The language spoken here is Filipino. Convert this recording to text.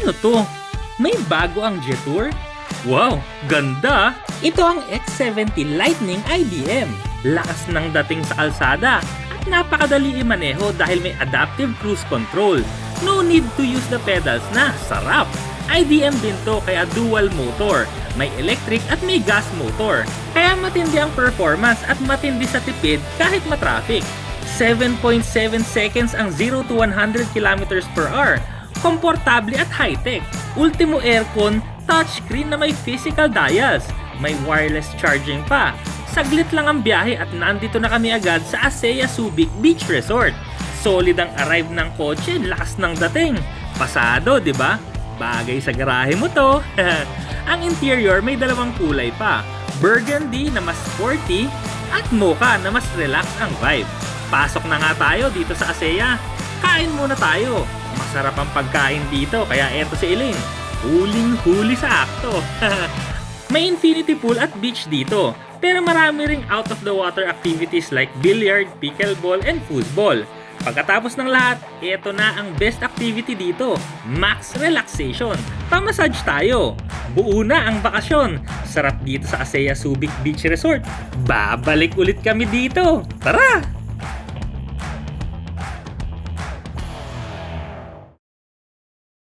Ano to? May bago ang Jetour? Wow, ganda! Ito ang X70 Lightning IBM. Lakas ng dating sa kalsada at napakadali imaneho dahil may adaptive cruise control. No need to use the pedals na, sarap! IBM din to kaya dual motor. May electric at may gas motor. Kaya matindi ang performance at matindi sa tipid kahit matraffic. 7.7 seconds ang 0 to 100 kilometers per hour. Komportable at high-tech. Ultimo aircon, touchscreen na may physical dials. May wireless charging pa. Saglit lang ang biyahe at nandito na kami agad sa Asea Subic Beach Resort. Solid ang arrive ng kotse, lakas ng dating. Pasado, di ba? Bagay sa garahe mo to. Ang interior may dalawang kulay pa. Burgundy na mas sporty at mocha na mas relax ang vibe. Pasok na nga tayo dito sa Asea. Kain muna tayo. Masarap ang pagkain dito kaya eto si Iling. Huling-huli sa akto. May infinity pool at beach dito. Pero marami ring out of the water activities like billiard, pickleball, and foosball. Pagkatapos ng lahat, eto na ang best activity dito. Max relaxation. Pamassage tayo. Buo na ang bakasyon. Sarap dito sa Asea Subic Beach Resort. Babalik ulit kami dito. Tara!